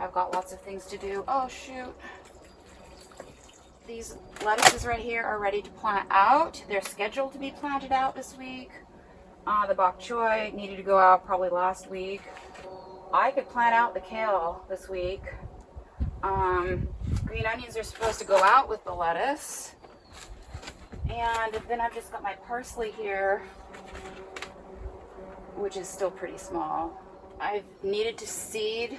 I've got lots of things to do. Oh shoot. These lettuces right here are ready to plant out. They're scheduled to be planted out this week. The bok choy needed to go out probably last week. I could plant out the kale this week. Green onions are supposed to go out with the lettuce. And then I've just got my parsley here, which is still pretty small. I've needed to seed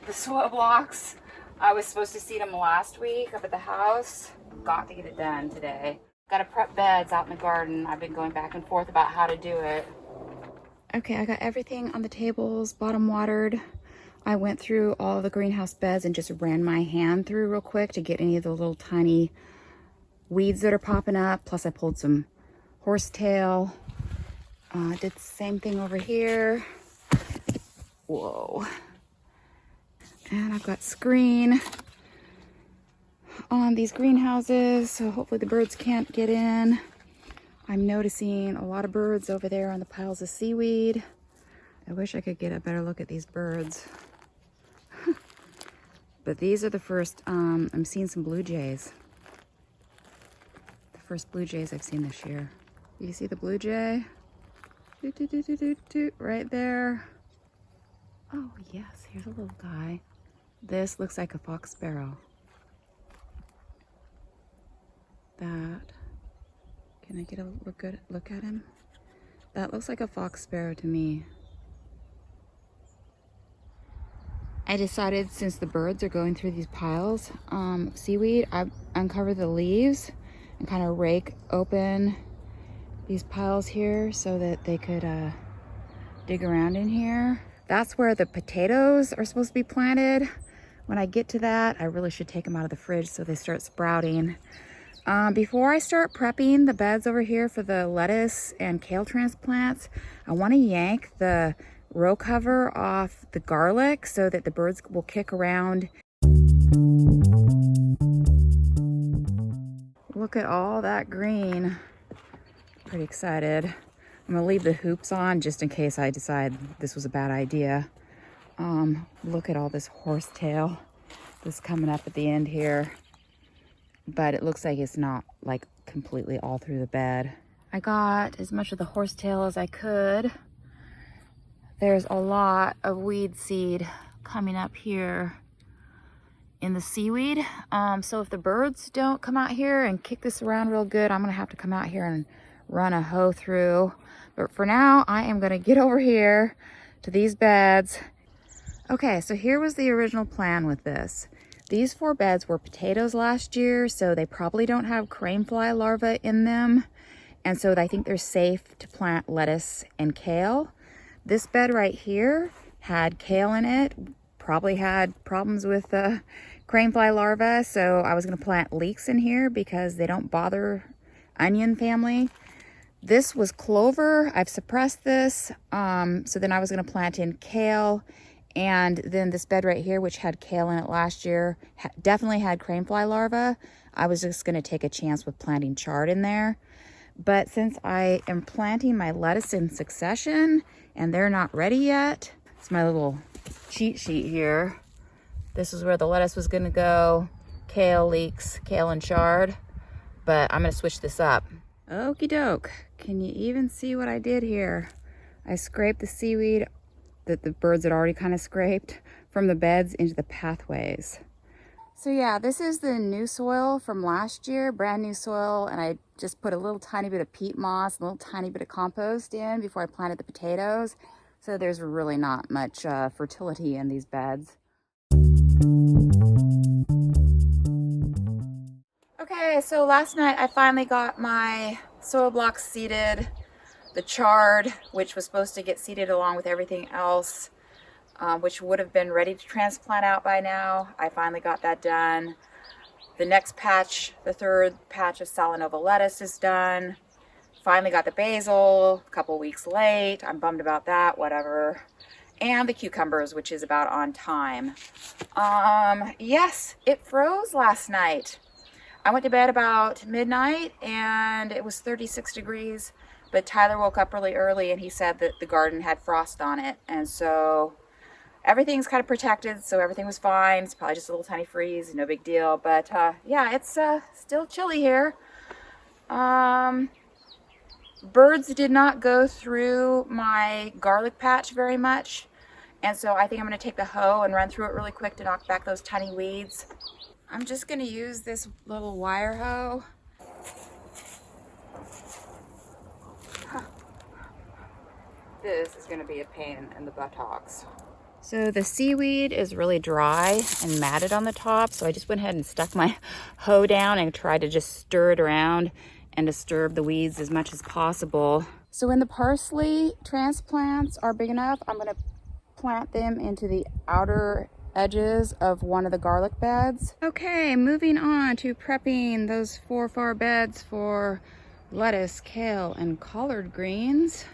the soil blocks. I was supposed to seed them last week up at the house. Got to get it done today. Got to prep beds out in the garden. I've been going back and forth about how to do it. Okay, I got everything on the tables, bottom watered. I went through all the greenhouse beds and just ran my hand through real quick to get any of the little tiny weeds that are popping up. Plus I pulled some horsetail. Did the same thing over here. Whoa. And I've got screen on these greenhouses, so hopefully the birds can't get in. I'm noticing a lot of birds over there on the piles of seaweed. I wish I could get a better look at these birds. But these are the first, I'm seeing some blue jays. The first blue jays I've seen this year. You see the blue jay? Doot, doot, doot, doot, doot, doot, right there. Oh yes, here's a little guy. This looks like a fox sparrow. That, can I get a good look at him? That looks like a fox sparrow to me. I decided, since the birds are going through these piles of seaweed, I uncover the leaves and kind of rake open these piles here so that they could dig around in here. That's where the potatoes are supposed to be planted. When I get to that, I really should take them out of the fridge so they start sprouting. Before I start prepping the beds over here for the lettuce and kale transplants, I want to yank the row cover off the garlic so that the birds will kick around. Look at all that green. Pretty excited. I'm gonna leave the hoops on just in case I decide this was a bad idea. Look at all this horsetail that's coming up at the end here. But it looks like it's not like completely all through the bed. I got as much of the horsetail as I could. There's a lot of weed seed coming up here in the seaweed. So if the birds don't come out here and kick this around real good, I'm gonna have to come out here and run a hoe through. But for now, I am gonna get over here to these beds. Okay, so here was the original plan with this. These 4 beds were potatoes last year, so they probably don't have cranefly larvae in them. And so I think they're safe to plant lettuce and kale. This bed right here had kale in it, probably had problems with cranefly larvae. So I was gonna plant leeks in here because they don't bother onion family. This was clover. I've suppressed this. So then I was gonna plant in kale. And then this bed right here, which had kale in it last year, definitely had cranefly larvae. I was just gonna take a chance with planting chard in there. But since I am planting my lettuce in succession and they're not ready yet, it's my little cheat sheet here. This is where the lettuce was gonna go, kale, leeks, kale and chard. But I'm gonna switch this up. Okie doke, can you even see what I did here? I scraped the seaweed that the birds had already kind of scraped from the beds into the pathways. So yeah, this is the new soil from last year, brand new soil, and I just put a little tiny bit of peat moss, a little tiny bit of compost in before I planted the potatoes. So there's really not much fertility in these beds. Okay, so last night I finally got my soil blocks seeded. The chard, which was supposed to get seeded along with everything else, which would have been ready to transplant out by now. I finally got that done. The next patch, the 3rd patch of Salanova lettuce is done. Finally got the basil, a couple weeks late. I'm bummed about that, whatever. And the cucumbers, which is about on time. Yes, it froze last night. I went to bed about midnight and it was 36 degrees. But Tyler woke up really early and he said that the garden had frost on it. And so everything's kind of protected, so everything was fine. It's probably just a little tiny freeze, no big deal. But yeah, it's still chilly here. Birds did not go through my garlic patch very much. And so I think I'm going to take the hoe and run through it really quick to knock back those tiny weeds. I'm just going to use this little wire hoe. This is going to be a pain in the buttocks. So the seaweed is really dry and matted on the top, so I just went ahead and stuck my hoe down and tried to just stir it around and disturb the weeds as much as possible. So when the parsley transplants are big enough, I'm going to plant them into the outer edges of one of the garlic beds. Okay, moving on to prepping those 4 beds for lettuce, kale, and collard greens.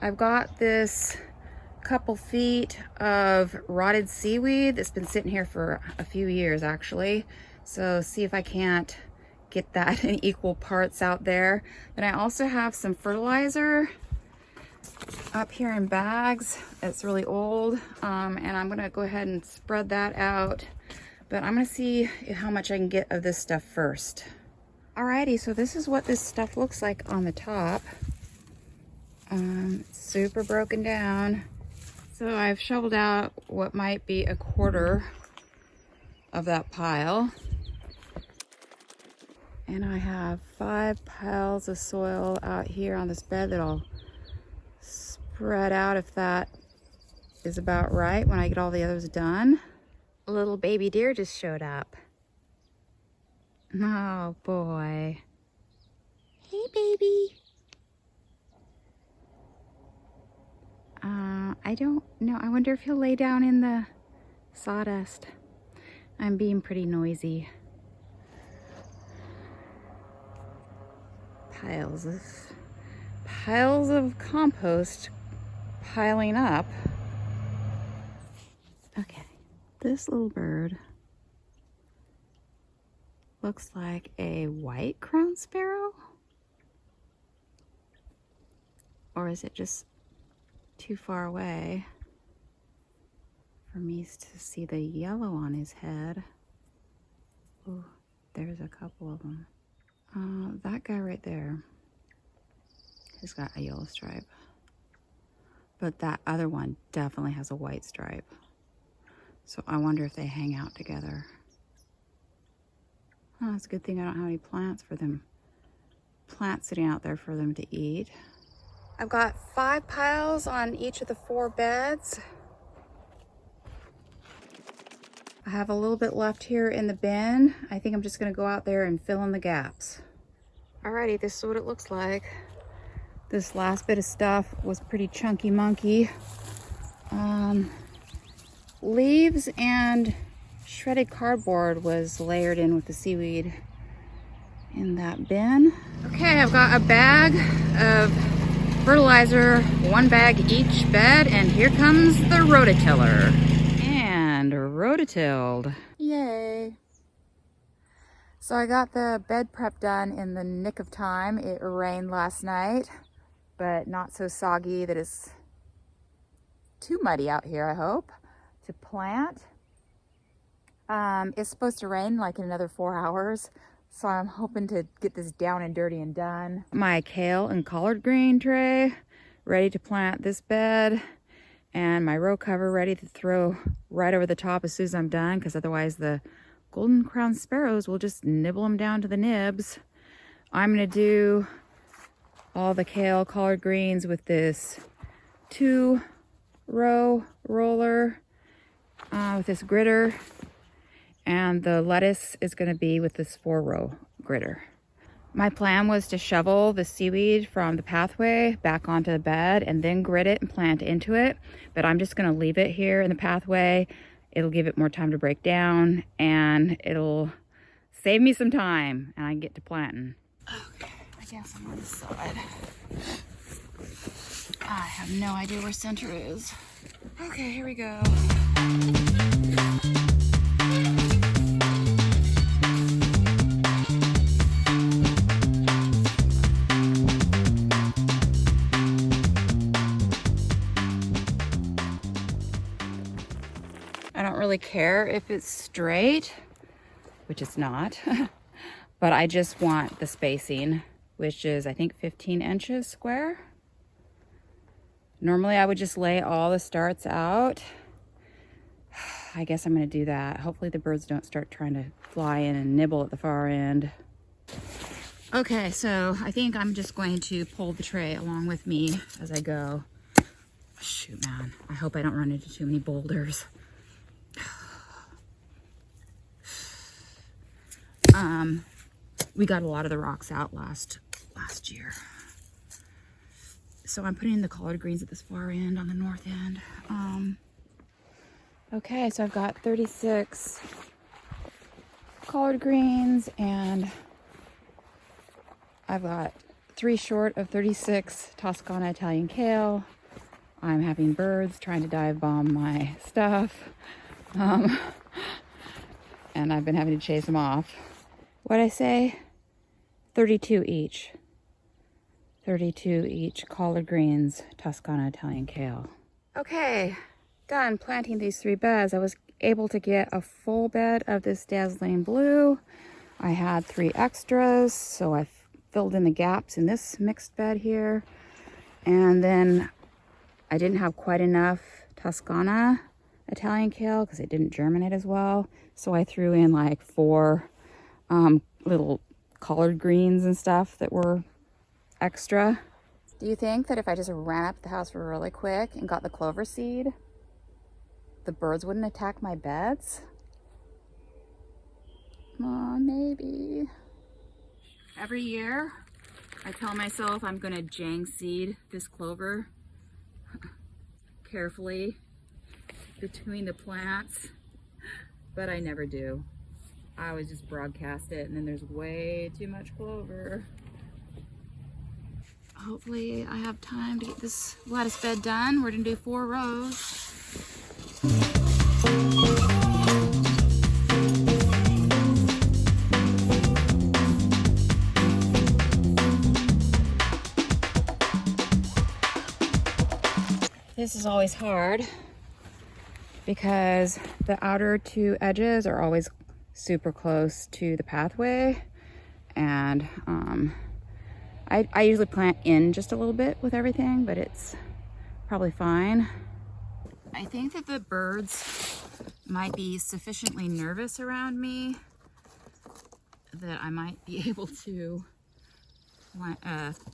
I've got this couple feet of rotted seaweed that's been sitting here for a few years actually. So see if I can't get that in equal parts out there. Then I also have some fertilizer up here in bags. It's really old, and I'm gonna go ahead and spread that out. But I'm gonna see how much I can get of this stuff first. Alrighty, so this is what this stuff looks like on the top. Super broken down. So I've shoveled out what might be 1/4 of that pile. And I have 5 piles of soil out here on this bed that I'll spread out if that is about right when I get all the others done. A little baby deer just showed up. Oh boy. Hey baby. I don't know. I wonder if he'll lay down in the sawdust. I'm being pretty noisy. Piles of compost piling up. Okay, this little bird looks like a white crowned sparrow. Or is it just too far away for me to see the yellow on his head? Oh, there's a couple of them. That guy right there has got a yellow stripe, but that other one definitely has a white stripe. So I wonder if they hang out together. Oh, it's a good thing I don't have any plants sitting out there for them to eat. I've got 5 piles on each of the 4 beds. I have a little bit left here in the bin. I think I'm just gonna go out there and fill in the gaps. Alrighty, this is what it looks like. This last bit of stuff was pretty chunky monkey. Leaves and shredded cardboard was layered in with the seaweed in that bin. Okay, I've got a bag of fertilizer, 1 bag each bed, and here comes the rototiller. And rototilled. Yay. So I got the bed prep done in the nick of time. It rained last night, but not so soggy that it's too muddy out here, I hope, to plant. It's supposed to rain like in another 4 hours, so I'm hoping to get this down and dirty and done. My kale and collard green tray ready to plant this bed, and my row cover ready to throw right over the top as soon as I'm done, because otherwise the Golden-Crowned Sparrows will just nibble them down to the nibs. I'm gonna do all the kale, collard greens with this 2-row roller with this gritter, and the lettuce is gonna be with this 4-row gritter. My plan was to shovel the seaweed from the pathway back onto the bed and then grit it and plant into it, but I'm just gonna leave it here in the pathway. It'll give it more time to break down, and it'll save me some time, and I can get to planting. Okay, I guess I'm on this side. I have no idea where center is. Okay, here we go. really care if it's straight, which it's not, but I just want the spacing, which is I think 15 inches square. Normally I would just lay all the starts out. I guess I'm gonna do that. Hopefully the birds don't start trying to fly in and nibble at the far end. Okay, so I think I'm just going to pull the tray along with me as I go. Shoot, man, I hope I don't run into too many boulders. We got a lot of the rocks out last year. So I'm putting the collard greens at this far end on the north end. Okay, so I've got 36 collard greens and I've got 3 short of 36 Toscana Italian kale. I'm having birds trying to dive bomb my stuff. And I've been having to chase them off. What'd I say? 32 each. 32 each collard greens, Toscana Italian kale. Okay, done planting these 3 beds. I was able to get a full bed of this dazzling blue. I had 3 extras, so I filled in the gaps in this mixed bed here. And then I didn't have quite enough Toscana Italian kale because it didn't germinate as well. So I threw in like 4 little collard greens and stuff that were extra. Do you think that if I just ran up the house really quick and got the clover seed, the birds wouldn't attack my beds? Maybe. Every year, I tell myself I'm gonna jang seed this clover carefully between the plants, but I never do. I always just broadcast it, and then there's way too much clover. Hopefully I have time to get this lettuce bed done. We're gonna do 4 rows. This is always hard because the outer 2 edges are always super close to the pathway, and I usually plant in just a little bit with everything, but it's probably fine. I think that the birds might be sufficiently nervous around me that I might be able to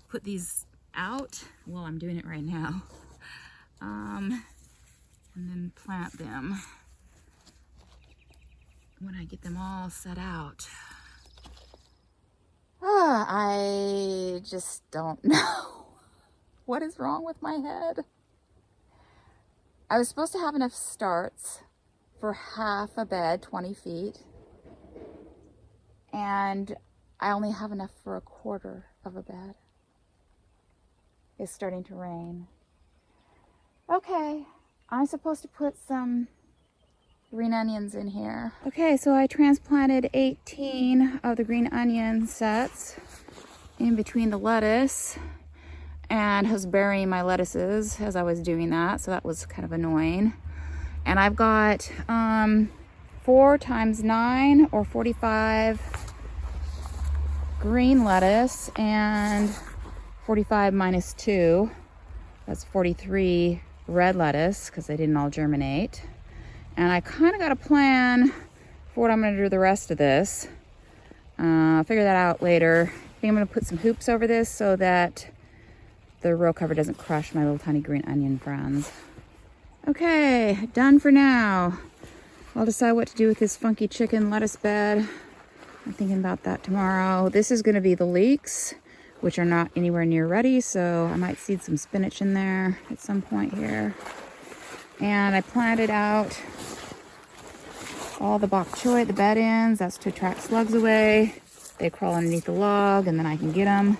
put these out. Well, I'm doing it right now. And then plant them when I get them all set out. I just don't know what is wrong with my head. I was supposed to have enough starts for half a bed, 20 feet, and I only have enough for a quarter of a bed. It's starting to rain. Okay, I'm supposed to put some green onions in here. Okay, so I transplanted 18 of the green onion sets in between the lettuce, and was burying my lettuces as I was doing that, so that was kind of annoying. And I've got 4 times 9 or 45 green lettuce and 45 minus 2. That's 43 red lettuce because they didn't all germinate. And I kind of got a plan for what I'm going to do the rest of this. I'll figure that out later. I think I'm going to put some hoops over this so that the row cover doesn't crush my little tiny green onion friends. Okay, done for now. I'll decide what to do with this funky chicken lettuce bed. I'm thinking about that tomorrow. This is going to be the leeks, which are not anywhere near ready, so I might seed some spinach in there at some point here. And I planted out all the bok choy at the bed ends. That's to attract slugs away. They crawl underneath the log and then I can get them.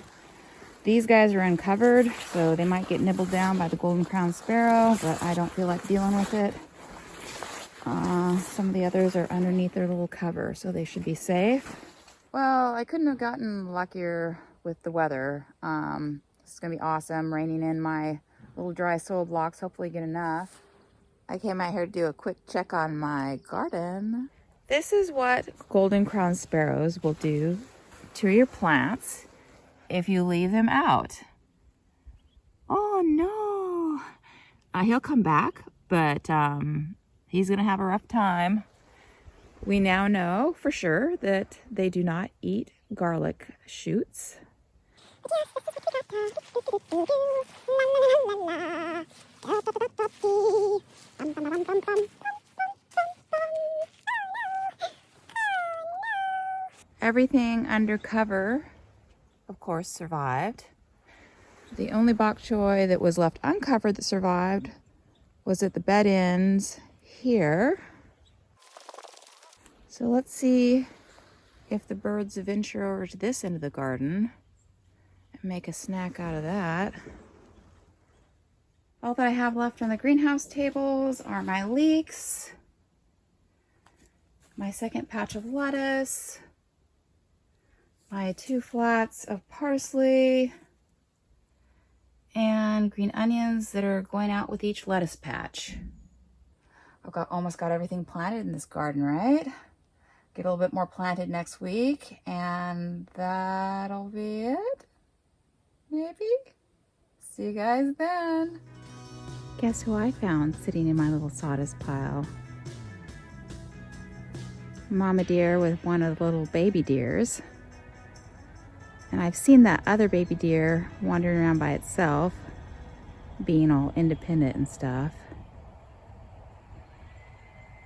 These guys are uncovered, so they might get nibbled down by the Golden-Crowned Sparrow, but I don't feel like dealing with it. Some of the others are underneath their little cover, so they should be safe. Well, I couldn't have gotten luckier with the weather. It's gonna be awesome, raining in my little dry soil blocks, hopefully get enough. I came out here to do a quick check on my garden. This is what golden-crowned sparrows will do to your plants if you leave them out. Oh no! He'll come back, but he's gonna have a rough time. We now know for sure that they do not eat garlic shoots. Everything under cover, of course, survived. The only bok choy that was left uncovered that survived was at the bed ends here. So let's see if the birds venture over to this end of the garden and make a snack out of that. All that I have left on the greenhouse tables are my leeks, my second patch of lettuce, my 2 flats of parsley, and green onions that are going out with each lettuce patch. I've almost got everything planted in this garden, right? Get a little bit more planted next week, and that'll be it, maybe? See you guys then. Guess who I found sitting in my little sawdust pile? Mama deer with one of the little baby deers. And I've seen that other baby deer wandering around by itself, being all independent and stuff.